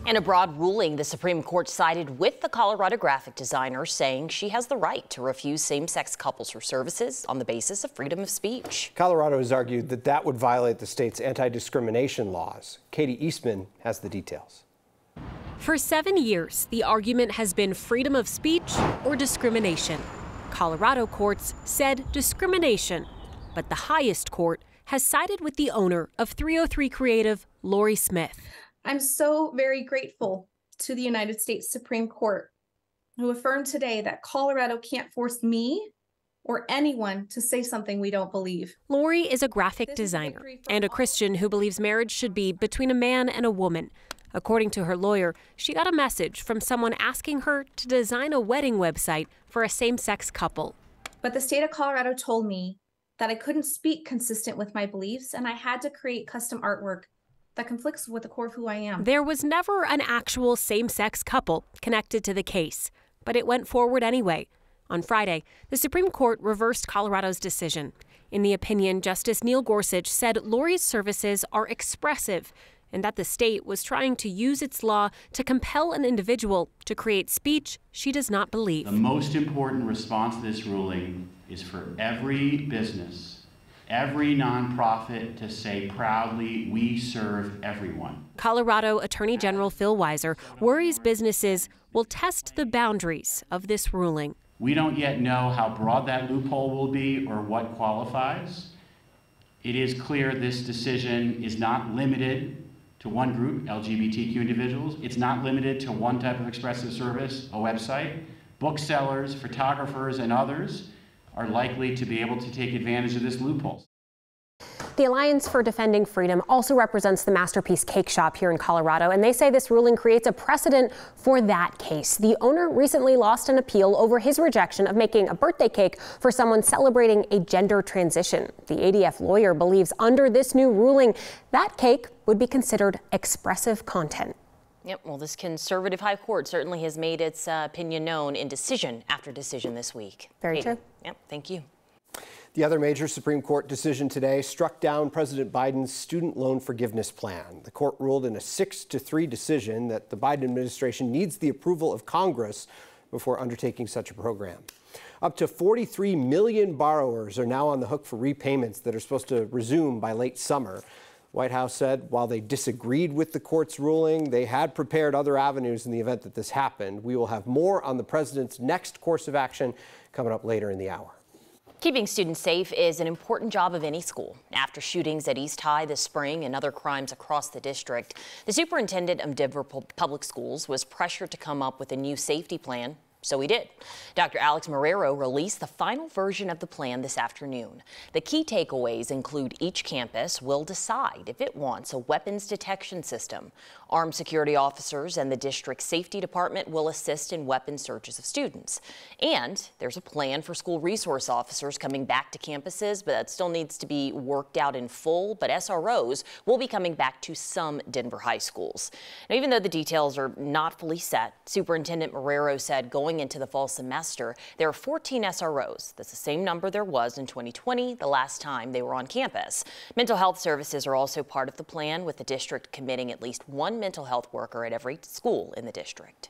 In a broad ruling, the Supreme Court sided with the Colorado graphic designer, saying she has the right to refuse same-sex couples her services on the basis of freedom of speech. Colorado has argued that that would violate the state's anti-discrimination laws. Katie Eastman has the details. For 7 years, the argument has been freedom of speech or discrimination. Colorado courts said discrimination, but the highest court has sided with the owner of 303 Creative, Lori Smith. I'm so very grateful to the United States Supreme Court, who affirmed today that Colorado can't force me or anyone to say something we don't believe. Lori is a graphic designer and a Christian who believes marriage should be between a man and a woman. According to her lawyer, she got a message from someone asking her to design a wedding website for a same-sex couple. But the state of Colorado told me that I couldn't speak consistent with my beliefs, and I had to create custom artwork that conflicts with the core of who I am. There was never an actual same-sex couple connected to the case, but it went forward anyway. On Friday, the Supreme Court reversed Colorado's decision. In the opinion, Justice Neil Gorsuch said Lori's services are expressive and that the state was trying to use its law to compel an individual to create speech she does not believe. The most important response to this ruling is for every business, every nonprofit to say proudly, we serve everyone. Colorado Attorney General Phil Weiser worries businesses will test the boundaries of this ruling. We don't yet know how broad that loophole will be or what qualifies. It is clear this decision is not limited to one group, LGBTQ individuals. It's not limited to one type of expressive service, a website. Booksellers, photographers, and others are likely to be able to take advantage of this loophole. The Alliance for Defending Freedom also represents the Masterpiece Cake Shop here in Colorado, and they say this ruling creates a precedent for that case. The owner recently lost an appeal over his rejection of making a birthday cake for someone celebrating a gender transition. The ADF lawyer believes under this new ruling, that cake would be considered expressive content. Yep, well, this conservative high court certainly has made its opinion known in decision after decision this week. Very true. Yep, thank you. The other major Supreme Court decision today struck down President Biden's student loan forgiveness plan. The court ruled in a 6-3 decision that the Biden administration needs the approval of Congress before undertaking such a program. Up to 43 million borrowers are now on the hook for repayments that are supposed to resume by late summer. White House said while they disagreed with the court's ruling, they had prepared other avenues in the event that this happened. We will have more on the president's next course of action coming up later in the hour. Keeping students safe is an important job of any school. After shootings at East High this spring and other crimes across the district, the superintendent of Denver Public Schools was pressured to come up with a new safety plan. So he did. Dr. Alex Marrero released the final version of the plan this afternoon. The key takeaways include each campus will decide if it wants a weapons detection system. Armed security officers and the district safety department will assist in weapon searches of students. And there's a plan for school resource officers coming back to campuses, but that still needs to be worked out in full. But SROs will be coming back to some Denver high schools. Now, even though the details are not fully set, Superintendent Marrero said going into the fall semester, there are 14 SROs. That's the same number there was in 2020, the last time they were on campus. Mental health services are also part of the plan, with the district committing at least one mental health worker at every school in the district.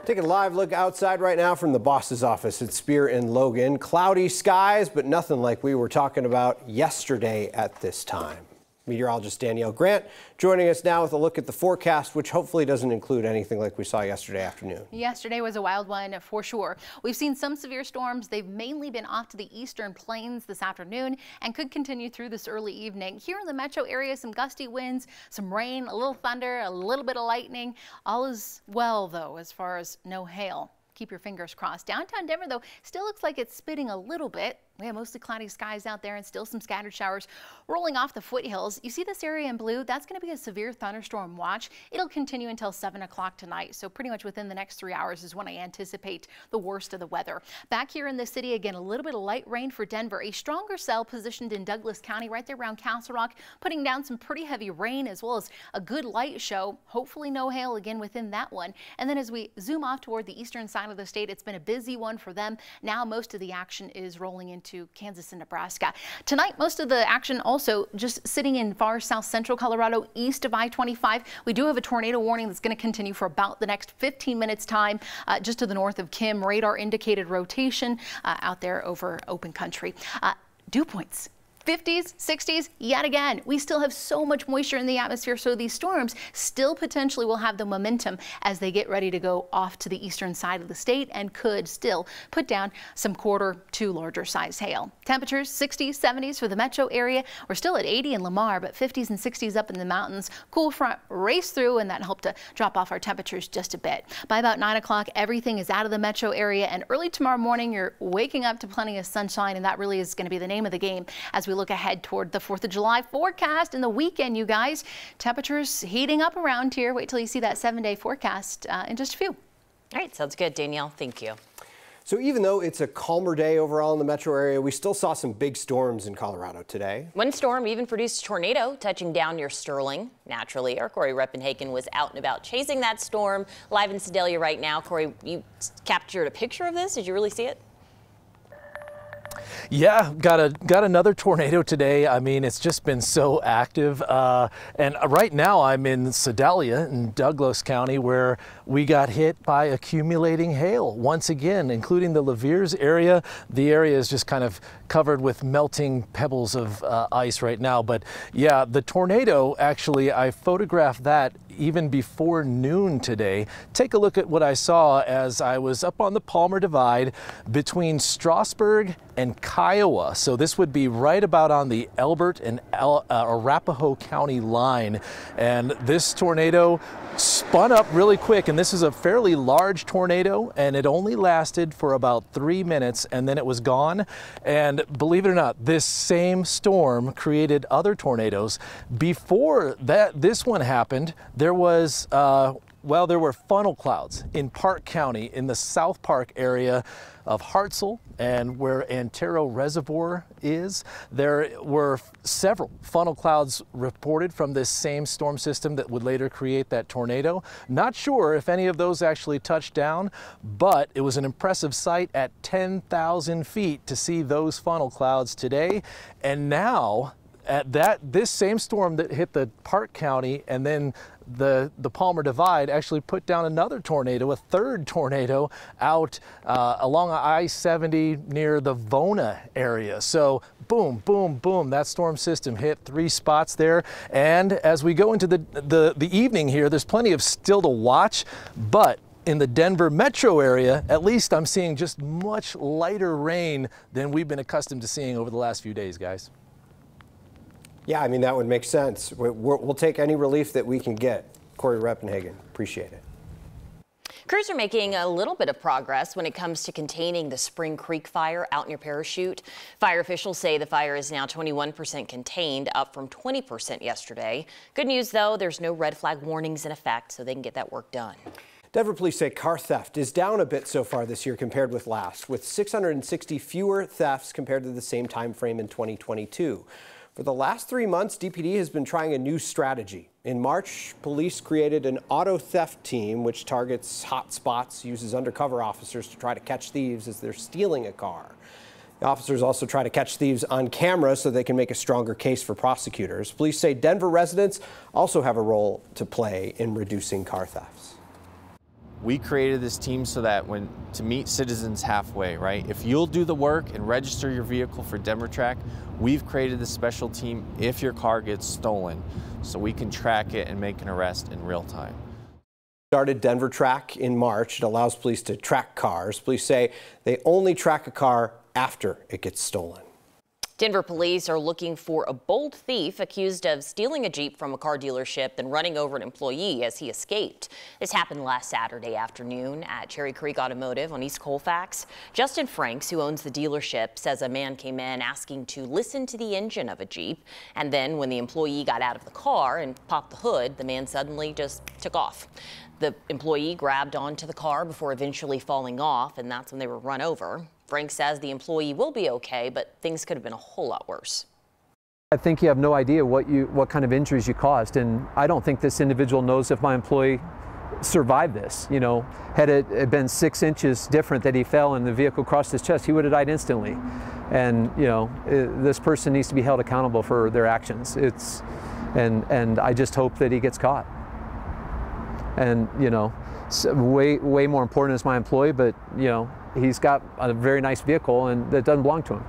Taking a live look outside right now from the boss's office at Spear in Logan. Cloudy skies, but nothing like we were talking about yesterday at this time. Meteorologist Danielle Grant joining us now with a look at the forecast, which hopefully doesn't include anything like we saw yesterday afternoon. Yesterday was a wild one for sure. We've seen some severe storms. They've mainly been off to the eastern plains this afternoon and could continue through this early evening. Here in the metro area, some gusty winds, some rain, a little thunder, a little bit of lightning. All is well, though, as far as no hail. Keep your fingers crossed. Downtown Denver, though, still looks like it's spitting a little bit. We have mostly cloudy skies out there and still some scattered showers rolling off the foothills. You see this area in blue? That's going to be a severe thunderstorm watch. It'll continue until 7 o'clock tonight. So pretty much within the next 3 hours is when I anticipate the worst of the weather. Back here in the city, again, a little bit of light rain for Denver. A stronger cell positioned in Douglas County right there around Castle Rock, putting down some pretty heavy rain as well as a good light show. Hopefully no hail again within that one. And then as we zoom off toward the eastern side of the state, it's been a busy one for them. Now most of the action is rolling into to Kansas and Nebraska. Tonight, most of the action also just sitting in far south central Colorado, east of I-25. We do have a tornado warning that's going to continue for about the next 15 minutes time, just to the north of Kim. Radar indicated rotation out there over open country. Dew points. 50s, 60s, yet again. We still have so much moisture in the atmosphere, so these storms still potentially will have the momentum as they get ready to go off to the eastern side of the state and could still put down some quarter to larger size hail. Temperatures 60s, 70s for the metro area. We're still at 80 in Lamar, but 50s and 60s up in the mountains. Cool front raced through, and that helped to drop off our temperatures just a bit. By about 9 o'clock, everything is out of the metro area, and early tomorrow morning, you're waking up to plenty of sunshine, and that really is going to be the name of the game as we look ahead toward the 4th of July forecast and the weekend, you guys. Temperatures heating up around here. Wait till you see that 7-day forecast in just a few. All right, sounds good, Danielle. Thank you. So even though it's a calmer day overall in the metro area, we still saw some big storms in Colorado today. One storm even produced a tornado touching down near Sterling. Naturally, our Corey Reppenhagen was out and about chasing that storm. Live in Sedalia right now. Corey, you captured a picture of this. Did you really see it? Yeah, got another tornado today. I mean, it's just been so active. And right now I'm in Sedalia in Douglas County, where we got hit by accumulating hail once again, including the Laviers area. The area is just kind of covered with melting pebbles of ice right now. But yeah, the tornado, actually, I photographed that even before noon today. Take a look at what I saw as I was up on the Palmer Divide between Strasburg and Kiowa. So this would be right about on the Elbert and Arapahoe County line. And this tornado spun up really quick, and this is a fairly large tornado, and it only lasted for about 3 minutes, and then it was gone. And believe it or not, this same storm created other tornadoes. Before this one happened, there was there were funnel clouds in Park County in the South Park area of Hartselle, and where Antero Reservoir is. There were several funnel clouds reported from this same storm system that would later create that tornado. Not sure if any of those actually touched down, but it was an impressive sight at 10,000 feet to see those funnel clouds today. And now, this same storm that hit the Park County and then the Palmer Divide actually put down another tornado, a third tornado out along I-70 near the Vona area. So boom, boom, boom, that storm system hit 3 spots there. And as we go into the evening here, there's plenty of still to watch, but in the Denver metro area, at least I'm seeing just much lighter rain than we've been accustomed to seeing over the last few days, guys. Yeah, I mean, that would make sense. We'll take any relief that we can get. Corey Reppenhagen, appreciate it. Crews are making a little bit of progress when it comes to containing the Spring Creek fire out near Parachute. Fire officials say the fire is now 21% contained, up from 20% yesterday. Good news, though, there's no red flag warnings in effect, so they can get that work done. Denver police say car theft is down a bit so far this year compared with last, with 660 fewer thefts compared to the same time frame in 2022. For the last 3 months, DPD has been trying a new strategy. In March, police created an auto theft team which targets hot spots, uses undercover officers to try to catch thieves as they're stealing a car. The officers also try to catch thieves on camera so they can make a stronger case for prosecutors. Police say Denver residents also have a role to play in reducing car thefts. We created this team so that to meet citizens halfway, right? If you'll do the work and register your vehicle for Denver Track, we've created this special team if your car gets stolen, so we can track it and make an arrest in real time. Started Denver Track in March. It allows police to track cars. Police say they only track a car after it gets stolen. Denver police are looking for a bold thief accused of stealing a Jeep from a car dealership and running over an employee as he escaped. This happened last Saturday afternoon at Cherry Creek Automotive on East Colfax. Justin Franks, who owns the dealership, says a man came in asking to listen to the engine of a Jeep. And then when the employee got out of the car and popped the hood, the man suddenly just took off. The employee grabbed onto the car before eventually falling off, and that's when they were run over. Frank says the employee will be okay, but things could have been a whole lot worse. I think you have no idea what kind of injuries you caused, and I don't think this individual knows if my employee survived this. You know, had it been 6 inches different that he fell and the vehicle crossed his chest, he would have died instantly. And this person needs to be held accountable for their actions. And I just hope that he gets caught. And way more important is my employee, but he's got a very nice vehicle and that doesn't belong to him.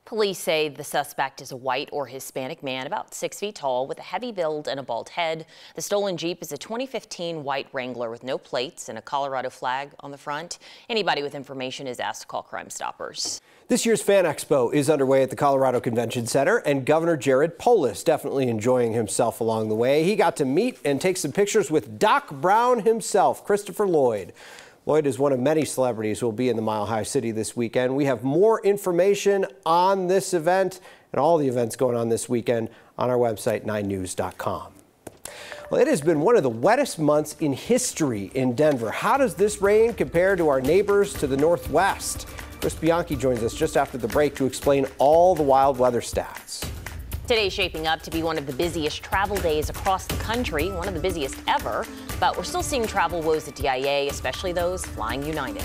Police say the suspect is a white or Hispanic man about 6 feet tall with a heavy build and a bald head. The stolen Jeep is a 2015 white Wrangler with no plates and a Colorado flag on the front. Anybody with information is asked to call Crime Stoppers. This year's Fan Expo is underway at the Colorado Convention Center, and Governor Jared Polis definitely enjoying himself along the way. He got to meet and take some pictures with Doc Brown himself, Christopher Lloyd. Lloyd is one of many celebrities who will be in the Mile High City this weekend. We have more information on this event and all the events going on this weekend on our website, 9news.com. Well, it has been one of the wettest months in history in Denver. How does this rain compare to our neighbors to the northwest? Chris Bianchi joins us just after the break to explain all the wild weather stats. Today's shaping up to be one of the busiest travel days across the country, one of the busiest ever, but we're still seeing travel woes at DIA, especially those flying United.